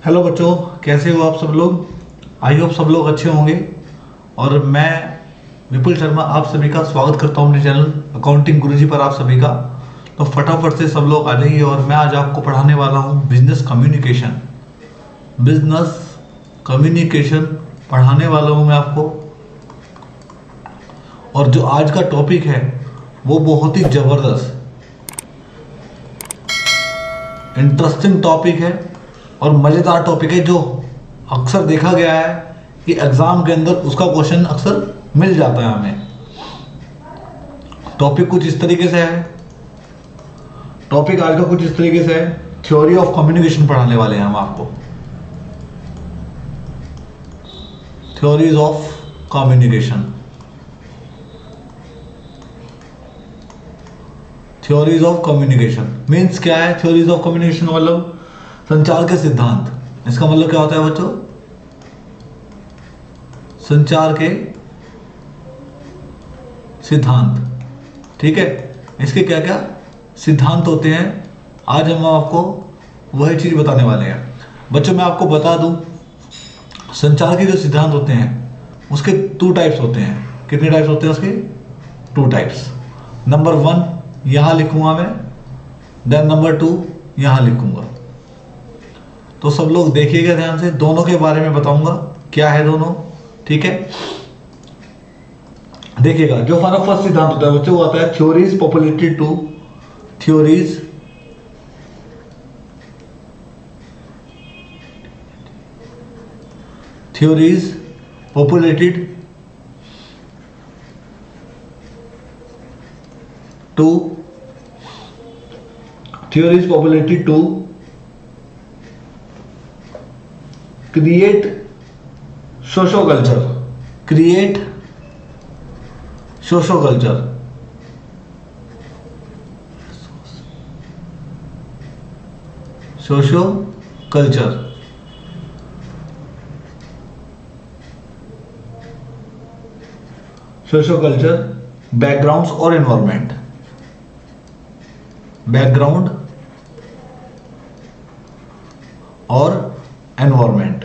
Hello बच्चों, कैसे हो आप सब लोग। आई होप सब लोग अच्छे होंगे। और मैं विपुल शर्मा आप सभी का स्वागत करता हूं अपने चैनल अकाउंटिंग गुरुजी पर आप सभी का। तो फटाफट से सब लोग आ जाइए और मैं आज आपको पढ़ाने वाला हूं बिजनेस कम्युनिकेशन। बिजनेस कम्युनिकेशन पढ़ाने वाला हूं मैं आपको। और जो आज का टॉपिक है वो बहुत ही ज़बरदस्त इंटरेस्टिंग टॉपिक है और मज़ेदार टॉपिक है, जो अक्सर देखा गया है कि एग्ज़ाम के अंदर उसका क्वेश्चन अक्सर मिल जाता है हमें। टॉपिक कुछ इस तरीके से है। टॉपिक आज का कुछ इस तरीके से है, थ्योरी ऑफ कम्युनिकेशन पढ़ाने वाले हैं हम आपको। Theories of communication. Theories of communication means क्या है? थ्योरीज ऑफ कम्युनिकेशन मतलब संचार के सिद्धांत। इसका मतलब क्या होता है बच्चों? संचार के सिद्धांत। ठीक है, इसके क्या क्या सिद्धांत होते हैं, आज हम आपको वही चीज बताने वाले हैं। बच्चों मैं आपको बता दूं, संचार के जो सिद्धांत होते हैं उसके 2 टाइप्स होते हैं। कितने टाइप्स होते हैं उसके? 2 टाइप्स। नंबर 1 यहां लिखूंगा मैं, देन नंबर 2 यहां लिखूंगा। तो सब लोग देखिएगा ध्यान से, दोनों के बारे में बताऊंगा क्या है दोनों। ठीक है, देखिएगा जो हमारा फर्स्ट सिद्धांत होता है बच्चों वो आता है theories populated to theories theories populated to theories populated to create socioculture. Create socioculture. Socioculture. Socioculture, backgrounds और environment. बैकग्राउंड और एनवायरमेंट।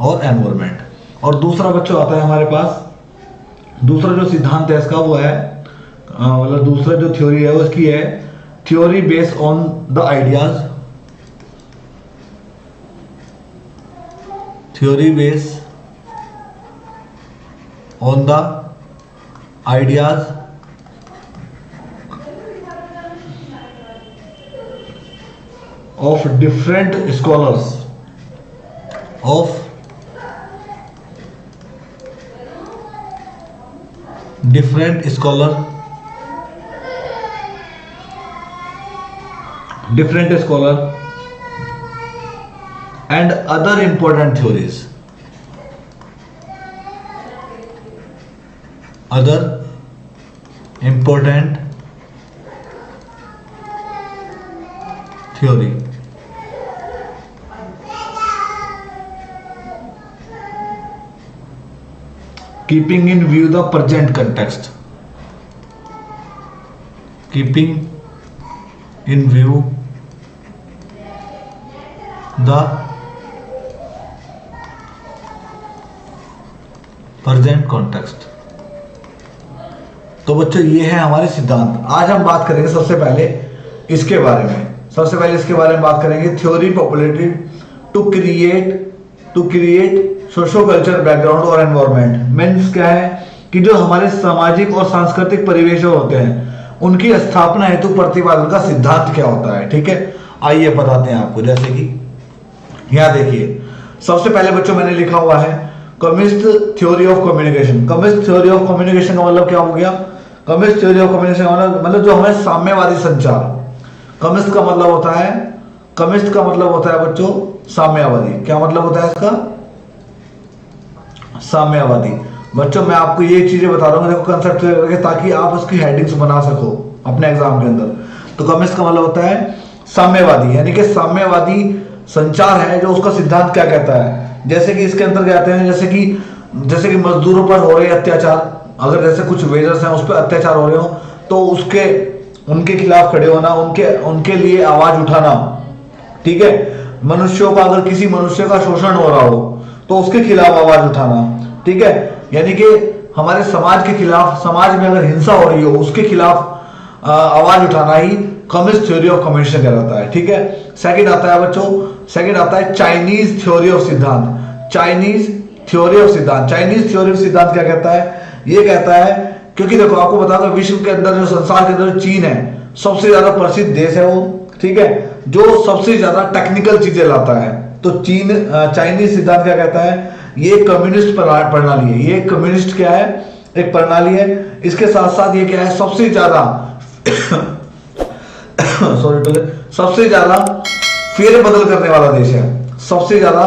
और एनवायरमेंट। और दूसरा बच्चों आता है हमारे पास, दूसरा जो सिद्धांत है इसका वो है, मतलब दूसरा जो थ्योरी है उसकी है theory based on the ideas. Theory based on the ideas of different scholars of different scholar and other important theories. Other important theory. Keeping in view the present context. Keeping in view the present context. तो बच्चों ये है हमारे सिद्धांत। आज हम बात करेंगे सबसे पहले इसके बारे में बात करेंगे theory populated to create socio culture background और एनवायरमेंट। मीन्स क्या है कि जो हमारे सामाजिक और सांस्कृतिक परिवेश होते हैं उनकी स्थापना हेतु प्रतिपादन का सिद्धांत क्या होता है। ठीक है, आइए बताते हैं आपको। जैसे कि यहां देखिए, सबसे पहले बच्चों मैंने लिखा हुआ है communist theory of communication. Communist theory of communication का मतलब क्या हो गया? कम्युनिस्ट थ्योरी ऑफ कम्युनिकेशन का मतलब जो हमें साम्यवादी संचार। कम्युनिस्ट का मतलब होता है बच्चों साम्यवादी। क्या मतलब होता है इसका? साम्यवादी। बच्चों मैं आपको ये चीजें बता रहा हूँ, देखो कंसेप्ट करके, ताकि आप उसकी हेडिंग्स बना सको अपने एग्जाम के अंदर। तो कम्युनिस्ट का मतलब होता है साम्यवादी, यानी कि साम्यवादी संचार है जो उसका सिद्धांत क्या कहता है। जैसे कि इसके अंदर कहते हैं, जैसे कि मजदूरों पर हो रहे अत्याचार, अगर जैसे कुछ वेजर्स हैं उस पर अत्याचार हो रहे हो तो उनके खिलाफ खड़े होना, उनके लिए आवाज उठाना, ठीक है। मनुष्यों का, अगर किसी मनुष्य का शोषण हो रहा हो तो उसके खिलाफ आवाज उठाना, ठीक है। यानी कि हमारे समाज के खिलाफ, समाज में अगर हिंसा हो रही हो उसके खिलाफ आवाज उठाना ही कम्युनिस्ट थ्योरी ऑफ कम्युनिकेशन कहलाता है, ठीक है। सेकंड आता है बच्चों, सेकंड आता है चाइनीज थ्योरी ऑफ सिद्धांत। चाइनीज थ्योरी ऑफ सिद्धांत, चाइनीज थ्योरी ऑफ सिद्धांत क्या कहता है? ये कहता है, क्योंकि देखो आपको बता दो विश्व के अंदर जो, संसार के अंदर चीन है सबसे ज्यादा प्रसिद्ध देश है वो, ठीक है, जो सबसे ज्यादा टेक्निकल चीजें लाता है। तो चाइनीज सिद्धांत क्या कहता है? ये कम्युनिस्ट प्रणाली है। ये कम्युनिस्ट क्या है? एक प्रणाली है। इसके साथ साथ ये क्या है? सबसे ज्यादा सबसे ज्यादा फेरबदल करने वाला देश है। सबसे ज्यादा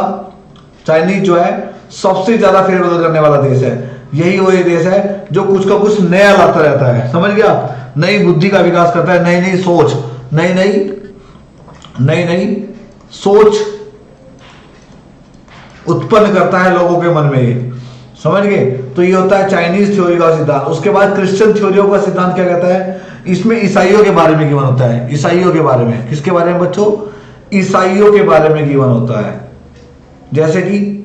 चाइनीज जो है सबसे ज्यादा फेरबदल करने वाला देश है। यही वो देश है जो कुछ का कुछ नया लाता रहता है, समझ गया? नई बुद्धि का विकास करता है, नई नई सोच, नई नई सोच उत्पन्न करता है लोगों के मन में, ये समझ गए? तो ये होता है चाइनीज थ्योरी का सिद्धांत। उसके बाद क्रिश्चियन थ्योरियों का सिद्धांत क्या कहता है? इसमें ईसाइयों के बारे में गिवन होता है। ईसाइयों के बारे में, किसके बारे में बच्चों? ईसाइयों के बारे में गिवन होता है। जैसे कि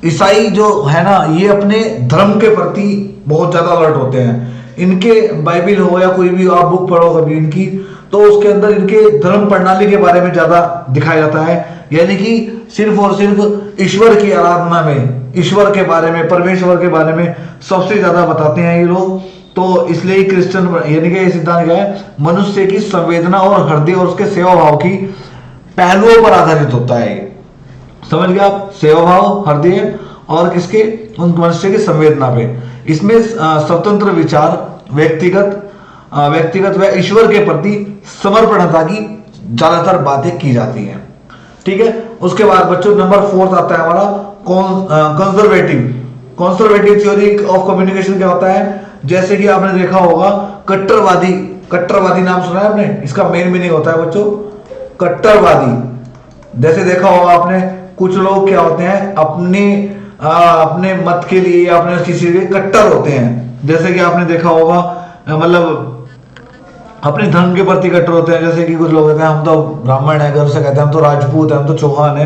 ईसाई जो है ना, ये अपने धर्म के प्रति बहुत ज्यादा अलर्ट होते हैं। इनके बाइबल हो या कोई भी आप बुक पढ़ो कभी इनकी, तो उसके अंदर इनके धर्म प्रणाली के बारे में ज्यादा दिखाया जाता है। यानी कि सिर्फ और सिर्फ ईश्वर की आराधना में, ईश्वर के बारे में, परमेश्वर के बारे में सबसे ज्यादा बताते हैं ये लोग। तो इसलिए क्रिश्चियन, यानी कि ये सिद्धांत क्या है? मनुष्य की संवेदना और हृदय और उसके सेवा भाव की पहलुओं पर आधारित होता है। समझ गए आप? सेवा भाव, हृदय और किसके? उन मनुष्य की संवेदना पे। इसमें स्वतंत्र विचार, व्यक्तिगत व ईश्वर के प्रति समर्पणता की ज्यादातर बातें की जाती हैं, ठीक है। उसके बाद बच्चों नंबर 4 आता है हमारा कंजर्वेटिव थ्योरी ऑफ कम्युनिकेशन। क्या होता है? जैसे कि आपने देखा होगा कट्टरवादी नाम सुना है आपने? इसका मेन मीनिंग होता है बच्चों कट्टरवादी। जैसे देखा होगा आपने, कुछ लोग क्या होते हैं, अपने मत के लिए, अपने किसी के कट्टर होते हैं। जैसे कि आपने देखा होगा, मतलब अपने धर्म के प्रति कट्टर होते हैं। जैसे कि कुछ लोग कहते हैं हम तो ब्राह्मण है, घर से कहते हैं हम तो राजपूत है, हम तो चौहान है,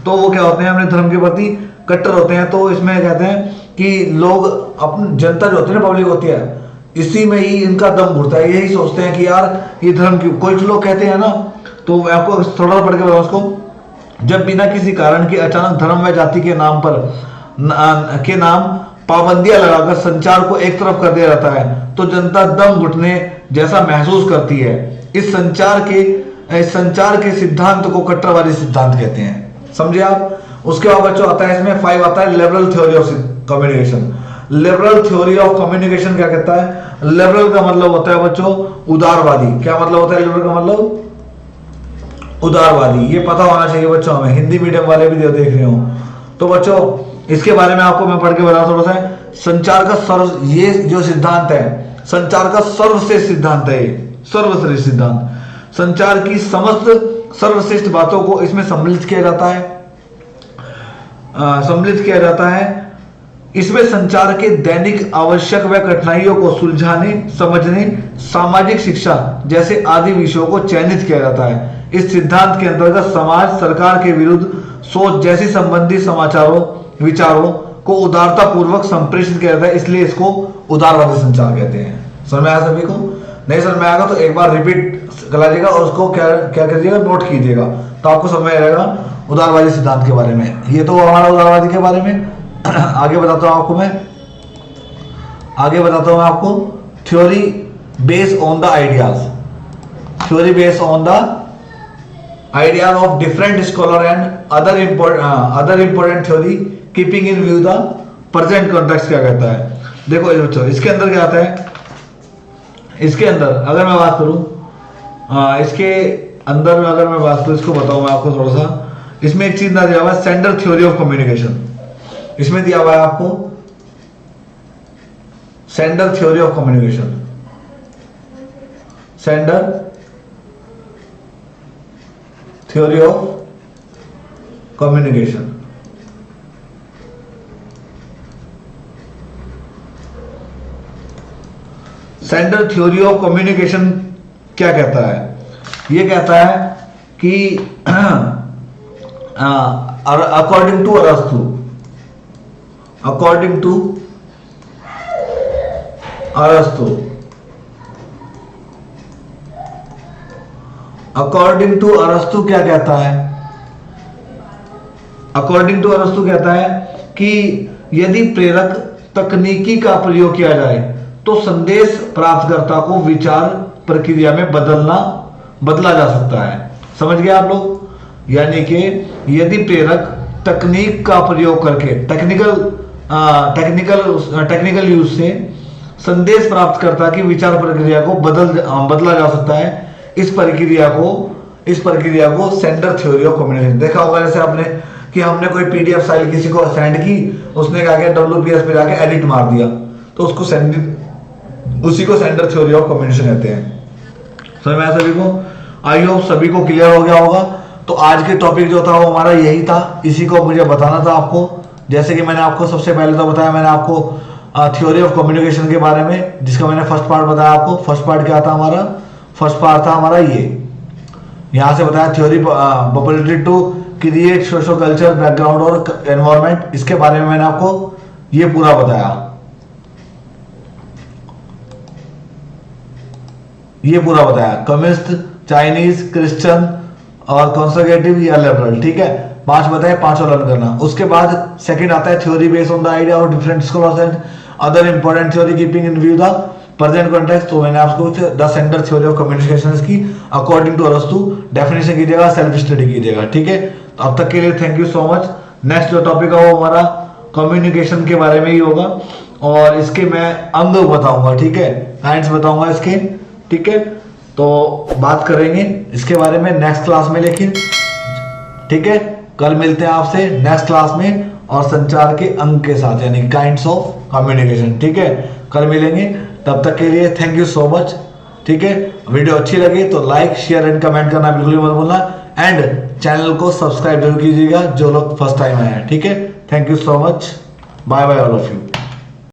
तो वो क्या होते हैं? अपने धर्म के प्रति कट्टर होते हैं। तो इसमें कहते हैं कि लोग, अपनी जनता जो होती है ना, पब्लिक होती है, इसी में ही इनका दम घुटता है। यही सोचते हैं कि यार ये धर्म क्यों, कुछ लोग कहते हैं ना, तो आपको थोड़ा पढ़ के बताओ उसको। जब बिना किसी कारण के अचानक धर्म व जाति के नाम पाबंदियां लगाकर संचार को एक तरफ कर दिया जाता है तो जनता दम घुटने जैसा महसूस करती है। इस संचार के सिद्धांत को कट्टरवादी सिद्धांत कहते हैं, समझे आप? उसके बाद बच्चों आता है, इसमें 5 आता है liberal theory of communication. Liberal theory of communication क्या कहता है? लिबरल का मतलब होता है बच्चों उदारवादी। क्या मतलब होता है लिबरल का मतलब? उदारवादी। ये पता होना चाहिए बच्चों हमें, हिंदी मीडियम वाले भी देख रहे हो तो बच्चों इसके बारे में आपको मैं पढ़ के बता थोड़ा सा। संचार का ये जो सिद्धांत है, संचार का सर्वश्रेष्ठ सिद्धांत है, सर्वश्रेष्ठ सिद्धांत। संचार की समस्त सर्वश्रेष्ठ बातों को इसमें सम्मिलित किया जाता है। इसमें संचार के दैनिक आवश्यक व कठिनाइयों को सुलझाने, समझने, सामाजिक शिक्षा जैसे आदि विषयों को चयनित किया जाता है। इस सिद्धांत के अंतर्गत समाज, सरकार के विरुद्ध सोच जैसी संबंधी विचारों को उदारता पूर्वक संप्रेषित किया जाता है, इसलिए इसको उदारवादी संचार कहते हैं। समझ में आया सभी को? नहीं समझ में आएगा तो एक बार रिपीट कर लीजिएगा और उसको क्या कीजिएगा, नोट कीजिएगा, तो आपको समझ में आएगा उदारवादी सिद्धांत के बारे में। ये तो हमारा उदारवादी के बारे में। आगे बताता हूं आपको theory based on the ideas. Theory based on the idea of different scholar and other important theory keeping in view the present context. क्या कहता है? देखो बच्चों, इसके अंदर क्या आता है? इसके अंदर अगर मैं बात करूं, इसके अंदर में अगर मैं बात करूं, इसको बताऊं मैं आपको थोड़ा सा। इसमें एक चीज ना दिया हुआ है, सेंडर थ्योरी ऑफ कम्युनिकेशन। इसमें दिया हुआ है आपको sender theory of communication. Sender theory of communication. Centre theory of communication क्या कहता है? ये कहता है कि अकॉर्डिंग टू अरस्तु, अकॉर्डिंग टू अरस्तु, अकॉर्डिंग टू अरस्तु क्या कहता है? अकॉर्डिंग टू अरस्तु कहता है कि यदि प्रेरक तकनीकी का प्रयोग किया जाए तो संदेश प्राप्तकर्ता को विचार प्रक्रिया में बदला जा सकता है। समझ गए आप लोग? यानी कि यदि प्रेरक तकनीक का प्रयोग करके टेक्निकल यूज से संदेश प्राप्तकर्ता की विचार प्रक्रिया को बदला जा सकता है। इस प्रक्रिया को सेंडर थ्योरी ऑफ कम्युनिकेशन। देखा होगा जैसे आपने कि हमने कोई पीडीएफ फाइल किसी को सेंड की, उसने क्या किया, WPS पे जाके एडिट मार दिया, तो उसी को सेंडर थ्योरी ऑफ कम्युनिकेशन कहते हैं। समझ में आया सभी को? आई होप सभी को क्लियर हो गया होगा। तो आज के टॉपिक जो था वो हमारा यही था, इसी को मुझे बताना था आपको। जैसे कि मैंने आपको सबसे पहले तो बताया, मैंने आपको थ्योरी ऑफ कम्युनिकेशन के बारे में, जिसका मैंने फर्स्ट पार्ट बताया आपको। फर्स्ट पार्ट क्या था हमारा? फर्स्ट पार्ट था हमारा ये, यहां से बताया theory popularity to create social culture background और एनवायरमेंट। इसके बारे में मैंने आपको ये पूरा बताया, ये पूरा बताया। कम्युनिस्ट, चाइनीज, क्रिश्चियन और कंजर्वेटिव या लिबरल, ठीक है, 5 बताए, 5 लर्न करना। उसके बाद सेकंड आता है theory based on the idea of different scholars and other important theory keeping in view the present context. तो मैंने आपको the centre theory of communication की अकॉर्डिंग टू अरस्तु डेफिनेशन कीजिएगा, सेल्फ स्टडी कीजिएगा, ठीक है। तो अब तक के लिए thank you so much. Next जो टॉपिक है वो हमारा कम्युनिकेशन के बारे में ही होगा और इसके मैं अंग बताऊंगा, ठीक है, हैंड्स बताऊंगा इसके, ठीक है। तो बात करेंगे इसके बारे में नेक्स्ट क्लास में, लेकिन ठीक है, कल मिलते हैं आपसे नेक्स्ट क्लास में और संचार के अंग के साथ, यानी काइंड्स ऑफ कम्युनिकेशन, ठीक है। कल मिलेंगे, तब तक के लिए थैंक यू सो मच, ठीक है। वीडियो अच्छी लगी तो लाइक, शेयर एंड कमेंट करना बिल्कुल मत भूलना एंड चैनल को सब्सक्राइब जरूर कीजिएगा जो लोग फर्स्ट टाइम आए हैं, ठीक है। Thank you so much, bye bye all of you.